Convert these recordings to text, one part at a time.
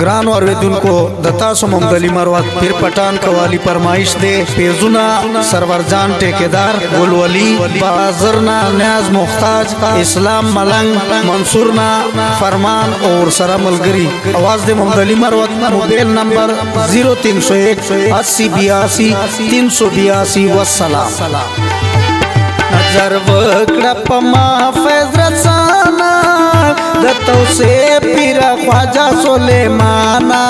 Grain और वेदुन को दत्ता सुमदली मरवत फिर पठान कवाली फरमाइश दे पेजुना सरवर जान ठेकेदार गुलवली बाजरना न्याज मुख्ताज इस्लाम मलंग मंसूरना फरमान और सरा मलगरी आवाज दे मुमदली मरवत मोबाइल नंबर 0301 80 82 382 वस्सलाम। नजर वकड़प महफज रसाना दत्तौ से पीरा ख्वाजा सुलेमाना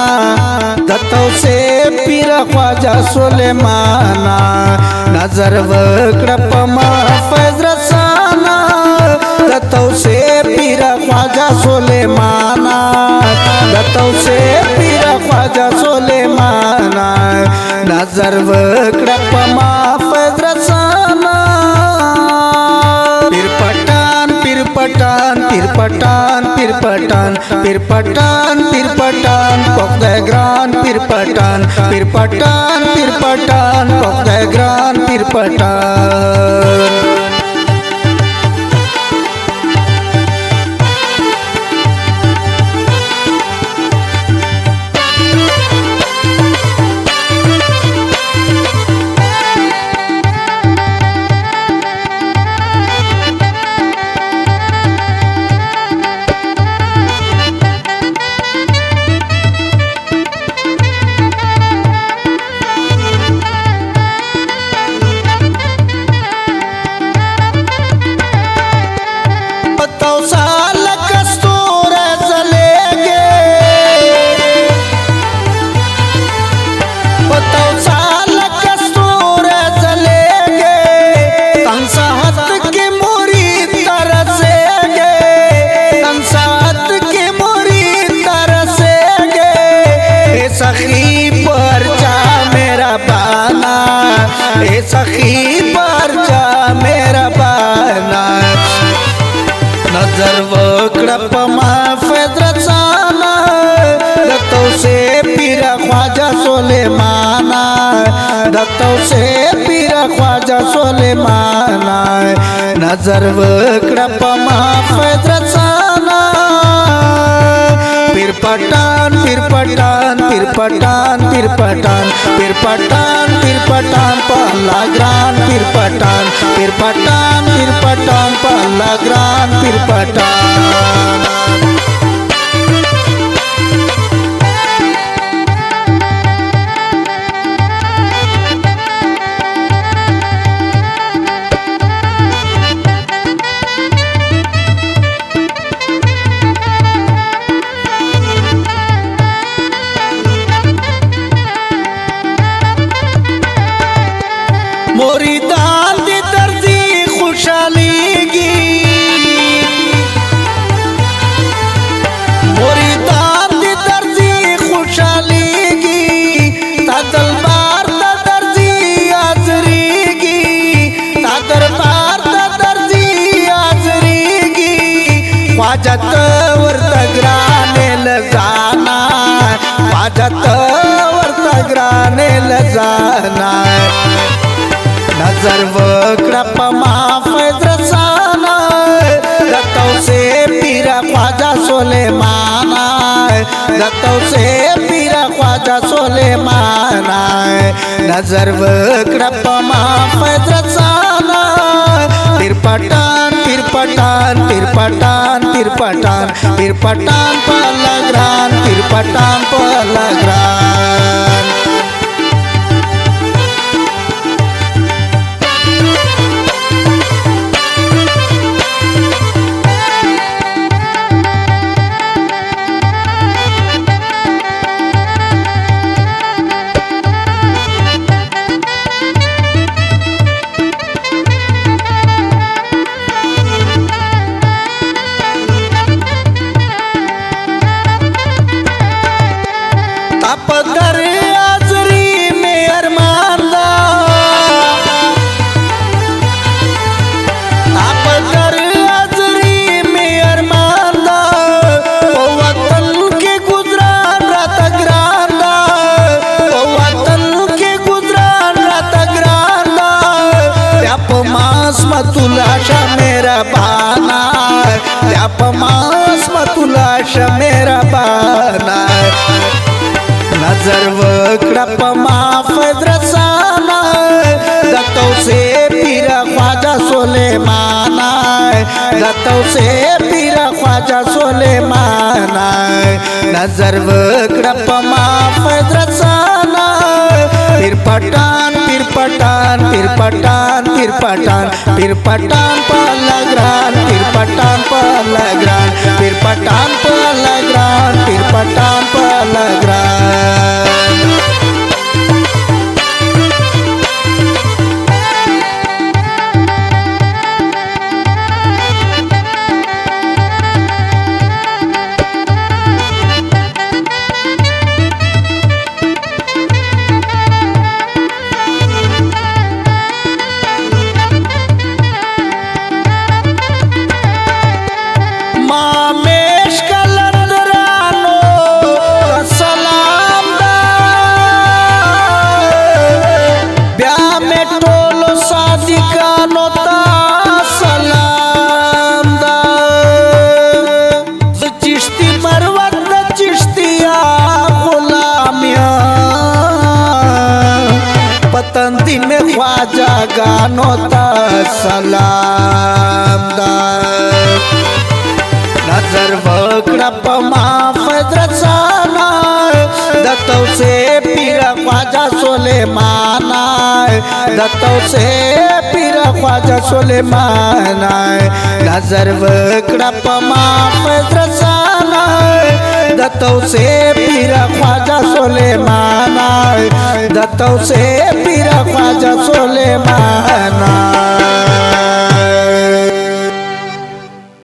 दत्तौ से पीरा ख्वाजा सुलेमाना नजर वकड़प महफज रसाना दत्तौ से पीरा ख्वाजा सुलेमाना दत्तौ से पीरा ख्वाजा सुलेमाना नजर वकड़प महफज रसाना। फिर पठान फिर पठान फिर पठान फिर पठान फिर पठान फिर पठान पकड़े ग्रान फिर पठान फिर पठान फिर पठान पकड़े ग्रान फिर पठान। सखी पर जा मेरा बाना नजर वकड़प महफज रसाना दत्तौ से पीरा ख्वाजा सुलेमाना दत्तौ से पीरा ख्वाजा सुलेमाना नजर वकड़प महफज रसाना। फिर पठान फिर पठान फिर पठान फिर पठान फिर पठान फिर पठान पहला ग्रान फिर पठान फिर पठान फिर पठान पहला ग्रान फिर पठान। मोरी दान दी दर्जी खुशहाली की मोरी दान दी दर्जी खुशहाली की दरबार दा दर्जी हाजरी की दरबार दा दर्जी हाजरी की ख्वाजत वर्तग्राने लजाना ख्वाजत वर्तग्राने लजाना नजर वकड़प महफज रसाना दत्तौ से पीरा ख्वाजा सुलेमाना दत्तौ से पीरा ख्वाजा सुलेमाना नजर वकड़प महफज रसाना। फिर पठान फिर पठान फिर पठान फिर पठान फिर पठान पहला ग्रान फिर पठान पहला ग्रान। तुलाशा मेरा बाना आप मास तुलाशा मेरा बाना नजर वक्रप माफ रसाना दतौ से पीर ख्वाजा सुलेमाना दतौ से पीर ख्वाजा सुलेमाना नजर वक्रप माफ रसाना पीर पठान पीर पठान पीर पठान पीर पठान पीर पठान पलग्रान पीर पठान पलग्रान पीर पठान पलग्रान पीर पठान पलग्रान पतंती में ख्वाजा गानो ता सलाम दा नजर वक्रप माफ रसाना दतौ से पीर ख्वाजा सुलेमाना दतौ से पीर ख्वाजा सुलेमाना नजर वक्रप माफ रसाना दतौ से पीर ख्वाजा सुलेमाना दतौ से पीर ख्वाजा सुलेमाना